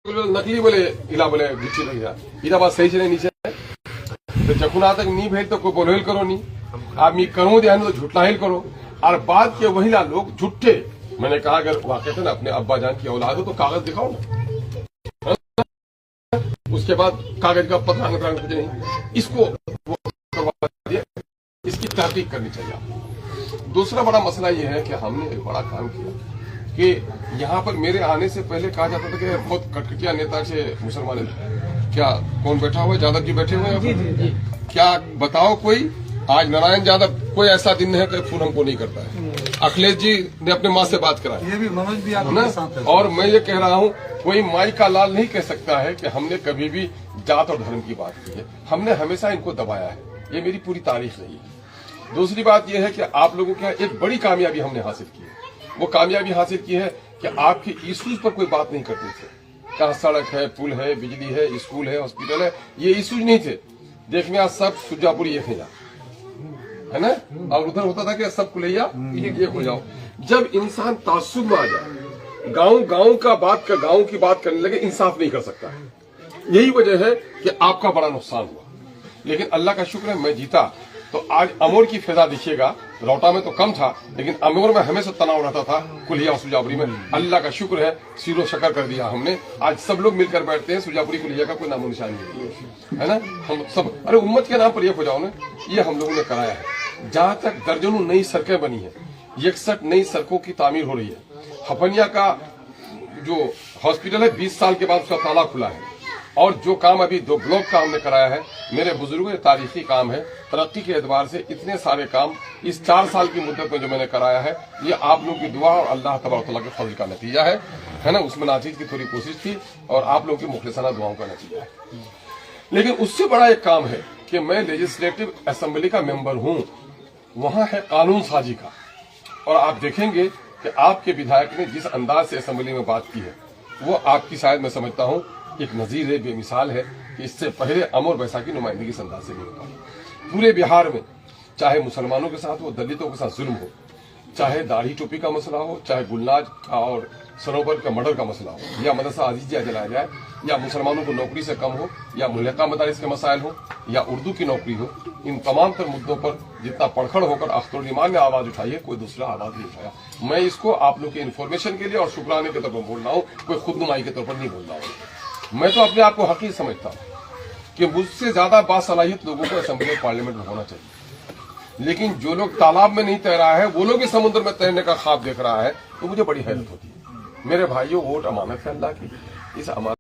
नकली बोले इला बोले गिट्टी लग जा इला बात सही से नहीं नीचे तो जखुना तक नहीं भेज तो कोई बोलहेल करो नहीं आप मी करो ध्यान तो झूठना हेल करो और बाद के वही लोग झूठे मैंने कहा अगर वाकई थे ना अपने अब्बा जान की औलाद हो तो कागज दिखाओ ना, उसके बाद कागज का पता कुछ नहीं इसको करवा दिया, इसकी तहकीक करनी चाहिए। दूसरा बड़ा मसला ये है कि हमने एक बड़ा काम किया कि यहाँ पर मेरे आने से पहले कहा जाता था कि बहुत कटकटिया नेता से मुसलमान क्या कौन बैठा हुआ है, यादव जी बैठे हुए हैं, क्या बताओ कोई आज नारायण यादव कोई ऐसा दिन है कि फोन हमको नहीं करता है। अखिलेश जी ने अपने माँ से बात कराई, ये भी मनोज भी आपके साथ है। और मैं ये कह रहा हूँ कोई माई का लाल नहीं कह सकता है कि हमने कभी भी जात और धर्म की बात की है, हमने हमेशा इनको दबाया है, ये मेरी पूरी तारीख रही है। दूसरी बात यह है कि आप लोगों के एक बड़ी कामयाबी हमने हासिल की है, वो कामयाबी हासिल की है कि आपके इश्यूज पर कोई बात नहीं करते थे, कहाँ सड़क है, पुल है, बिजली है, स्कूल है, हॉस्पिटल है, ये इश्यूज नहीं थे। देखने आज सब सुजापुरी एक है ना, और उधर होता था कि सब कुलैया एक हो जाओ। जब इंसान तासुब में आ जाए, गांव की बात करने लगे, इंसाफ नहीं कर सकता। यही वजह है कि आपका बड़ा नुकसान हुआ, लेकिन अल्लाह का शुक्र है मैं जीता। तो आज अमोर की फिजा देखिएगा, लौटा में तो कम था लेकिन अमोर में हमेशा तनाव रहता था, कुलिया और सुजापुरी में। अल्लाह का शुक्र है सीरो शकर कर दिया हमने, आज सब लोग मिलकर बैठते हैं, सुजापुरी कुलिया का कोई नामो निशान नहीं है ना। हम सब अरे उम्मत के नाम पर एक हो जाओ ना, ये हम लोगों ने कराया है। जहां तक दर्जनों नई सड़कें बनी है, 61 नई सड़कों की तामीर हो रही है। हपनिया का जो हॉस्पिटल है 20 साल के बाद उसका ताला खुला है, और जो काम अभी 2 ब्लॉक का हमने कराया है, मेरे बुजुर्गों, ये तारीखी काम है। तरक्की के एतबार से इतने सारे काम इस 4 साल की मुद्दत में जो मैंने कराया है, ये आप लोगों की दुआ और अल्लाह तबारक व तआला के फजल का नतीजा है ना। उसमें नाचीज की थोड़ी कोशिश थी और आप लोगों की मुखलिसाना दुआओं का नतीजा है। लेकिन उससे बड़ा एक काम है कि मैं लेजिस्लेटिव असेंबली का मेंबर हूं, वहां है कानून साजी का, और आप देखेंगे कि आपके विधायक ने जिस अंदाज से असेंबली में बात की है, वो आपकी शायद मैं समझता हूं एक नजीर है, बेमिसाल है कि इससे पहले अमर वैसा की नुमाइंदगी इस अंदाज से नहीं हो पाई। पूरे बिहार में चाहे मुसलमानों के साथ हो, दलितों के साथ जुल्म हो, चाहे दाढ़ी टोपी का मसला हो, चाहे गुलनाज का और सरोवर का मर्डर का मसला हो, या मदरसा अजीजिया जलाया जाए, या मुसलमानों को नौकरी से कम हो, या मुल्का मदारिस के मसाइल हो, या उर्दू की नौकरी हो, इन तमाम तर मुद्दों पर जितना पड़खड़ होकर अख्तरुल ईमान ने आवाज उठाई है, कोई दूसरा आवाज नहीं उठाया। मैं इसको आप लोग के इन्फॉर्मेशन के लिए और शुक्राने के तौर पर बोल रहा हूँ, कोई खुदनुमाई के तौर पर नहीं बोल रहा हूँ। मैं तो अपने आप को हकीर समझता हूँ कि मुझसे ज्यादा बासलाहियत लोगों को असेंबली पार्लियामेंट में होना चाहिए, लेकिन जो लोग तालाब में नहीं तैरा है, वो लोग इस समुद्र में तैरने का ख्वाब देख रहा है, तो मुझे बड़ी हैरत होती है। मेरे भाइयों, वोट अमानत है अल्लाह की, इस अमानत